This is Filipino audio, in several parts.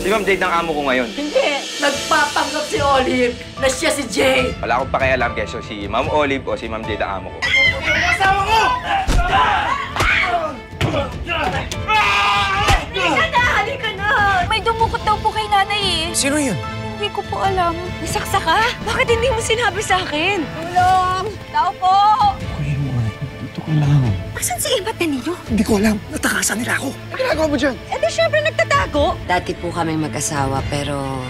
Si Ma'am Jade ang amo ko ngayon. Hindi! Nagpapanggap si Olive na siya si Jade! Wala akong pakialam keso si Ma'am Olive o si Ma'am Jade ang amo ko. Asawa ko! Halika na! May dumukot daw po kay nanay eh. Sino yun? Hindi ko po alam. Nasaksa ka? Bakit hindi mo sinabi sa akin? Tulong! Tao po! Kuya mo, dito ka lang. Asan si Emma ninyo? Hindi ko alam. Natakasan nila ako. Ano ginagawa mo dyan? Eh di syempre nagtatago. Dati po kaming mag-asawa pero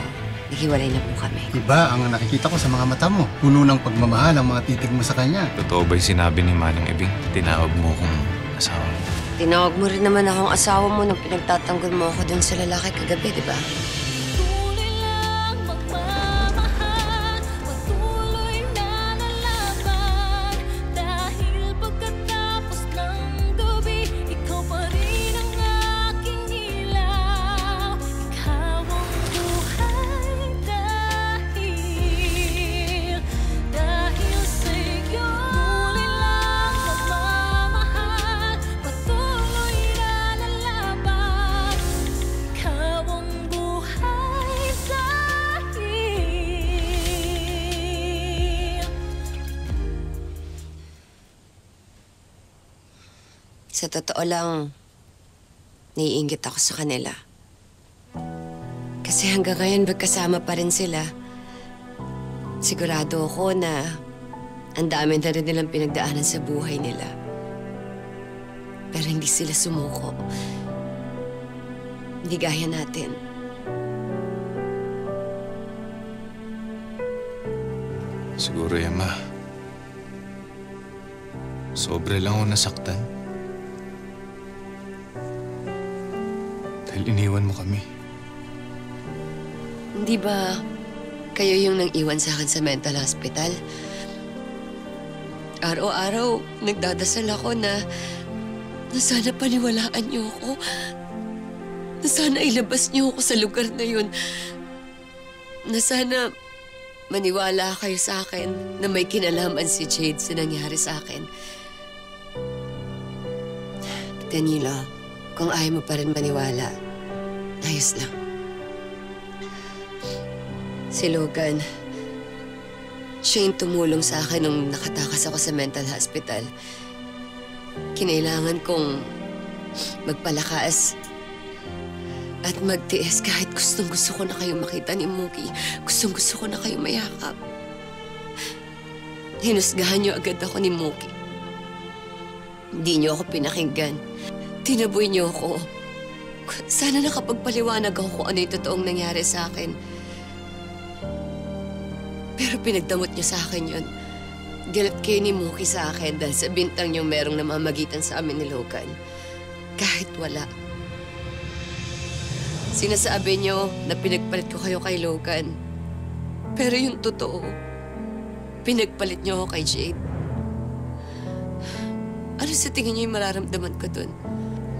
naghiwalay na po kami. Iba ang nakikita ko sa mga mata mo. Puno ng pagmamahal ang mga titig mo sa kanya. Totoo ba'y sinabi ni Manong Ebing? Tinawag mo kong asawa mo. Tinawag mo rin naman akong asawa mo nung pinagtatanggol mo ako dun sa lalaki kagabi, di ba? Sa totoo lang, naiinggit ako sa kanila. Kasi hanggang ngayon magkasama pa rin sila. Sigurado ako na ang dami na rin nilang pinagdaanan sa buhay nila. Pero hindi sila sumuko. Hindi gaya natin. Siguro, Emma. Sobra lang ako nasaktan. Dahil iniwan mo kami. Hindi ba kayo yung nang iwan sa akin sa mental hospital? Araw-araw, nagdadasal ako na sana paniwalaan niyo ako. Na sana ilabas niyo ako sa lugar na yun. Na sana maniwala kayo sa akin na may kinalaman si Jade sa nangyari sa akin. Danilo, kung ayaw mo pa rin maniwala, ayos lang. Si Logan, siya yung tumulong sa akin nung nakatakas ako sa mental hospital. Kinailangan kong magpalakas at magtiis kahit gustong-gusto ko na kayong makita ni Mookie. Gustong-gusto ko na kayong mayakap. Hinusgahan niyo agad ako ni Mookie. Hindi niyo ako pinakinggan. Tinaboy niyo ako. Sana nakapagpaliwanag ako kung ano yung totoong nangyari sa akin. Pero pinagdamot niyo sa akin yun. Galit kayo ni Mookie sa akin dahil sa bintang niyong merong namamagitan sa amin ni Logan. Kahit wala. Sinasabi niyo na pinagpalit ko kayo kay Logan. Pero yung totoo, pinagpalit niyo ako kay Jade. Ano sa tingin niyo yung mararamdaman ko dun?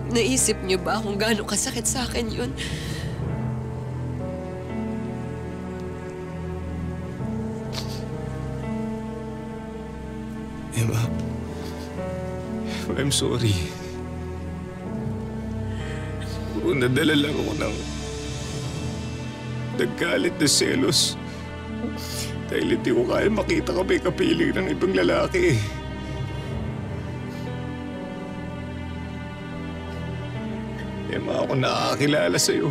Naisip niyo ba kung gaano kasakit sa akin yun? Emma, I'm sorry. Puro nadala lang ako ng naggalit na selos. Dahil hindi ko kaya makita ka may kapiling ng ibang lalaki. Emma, ako nakakakilala sa'yo.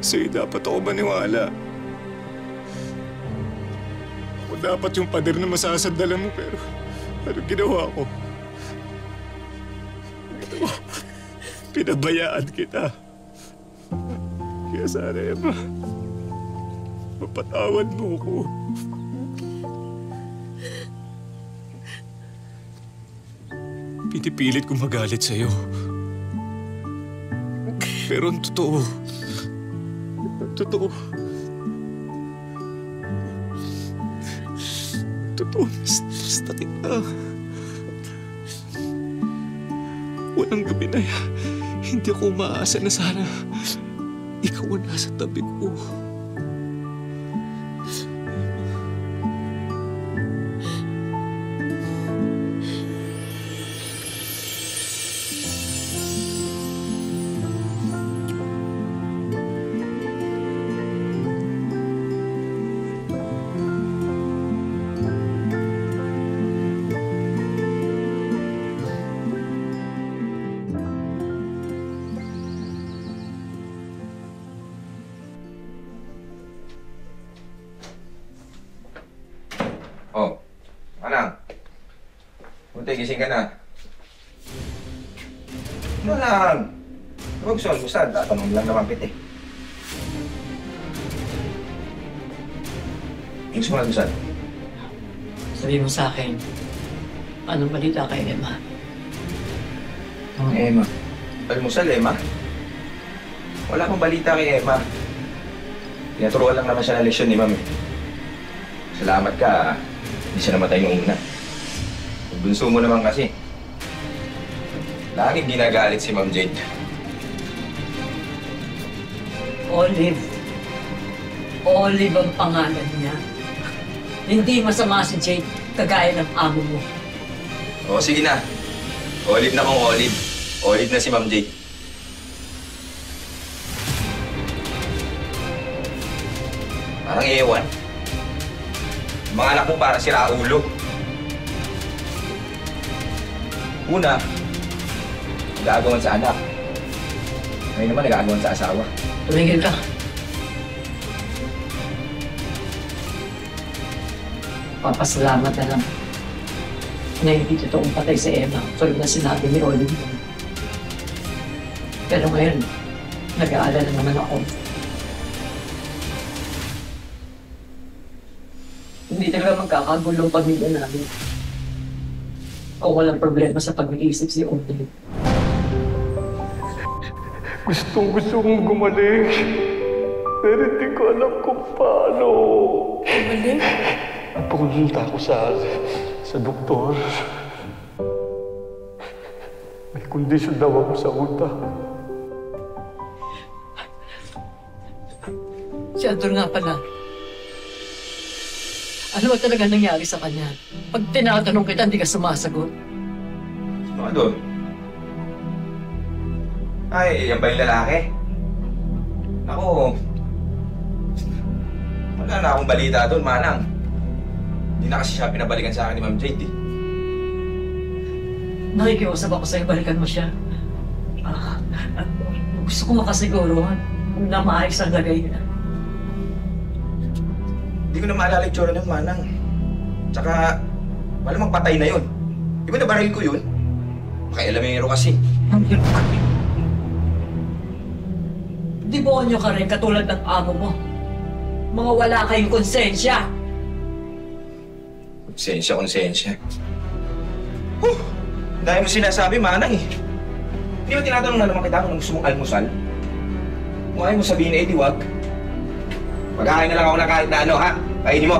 Sa'yo dapat ako maniwala. Ako dapat yung pader na masasandalan mo, pero ano ginawa ko? Pinabayaan kita. Kaya sana, Emma, mapatawad mo ko. Pinipilit kong magalit sa'yo. Pero ang totoo. Totoo. Totoo, basta kita. Walang gabi na hindi ako umaasa na sana ikaw ang nasa tabi ko. gising ka na. Ano lang? Huwag gusto almusal. Tatanong lang naman kita eh. Gusto mo almusal? Sabi mo sa akin, anong balita kay Emma? Emma. Almusal, Emma? Wala pang balita kay Emma. Tinaturuan lang naman siya ng leksyon ni Ma'am eh. Salamat ka, hindi siya namatay nung una. Yung bunso mo naman kasi. Laging ginagalit si Ma'am Jade. Olive. Olive ang pangalan niya. Hindi masama si Jade, kagaya ng amo mo. O sige na. Olive na kung Olive. Olive na si Ma'am Jade. Parang ewan. Yung mga anak mo parang siraulo. Una, nag-aagawan sa anak. Ngayon naman nag-aagawan sa asawa. Tumigil ka. Papasalamat na lang na hindi totoong patay si Emma tulad na sinabi ni Olive. Pero ngayon, nag-aalala naman ako. Hindi talaga magkakagulong pamilya namin kung walang problema sa pag-iisip si Olive. Gusto kong gumaling. Pero hindi ko alam kung paano. Gumaling? Pumunta ako sa doktor. May kondisyon daw ako sa utak. Si Ador nga pala. Ano ba talaga nangyari sa kanya? Pag tinatanong kita, hindi ka sumasagot. Sino ka doon? Ay, yan ba yung lalaki? Ako, wala na akong balita doon, Manang. Hindi na kasi siya pinabalikan sa akin ni Ma'am Jade eh. Nakikiusap ako sa'yo, balikan mo siya. Gusto ko makasiguro na maayos ang lagay niya. Hindi ko na maalala yung tsura ng Manang. Tsaka, malamang patay na yun. Di ba nabaril ko yun? Pakailamero kasi. Demonyo ka rin katulad ng amo mo. Mga wala kayong konsensya. Konsensya. Dahil mo sinasabi, Manang eh. Hindi ba tinatanong na naman kita kung gusto mong almusal? Kung ayaw mo sabihin, eh di wag. Pagkain na lang ako ng kahit na ano, ha? Kainin mo.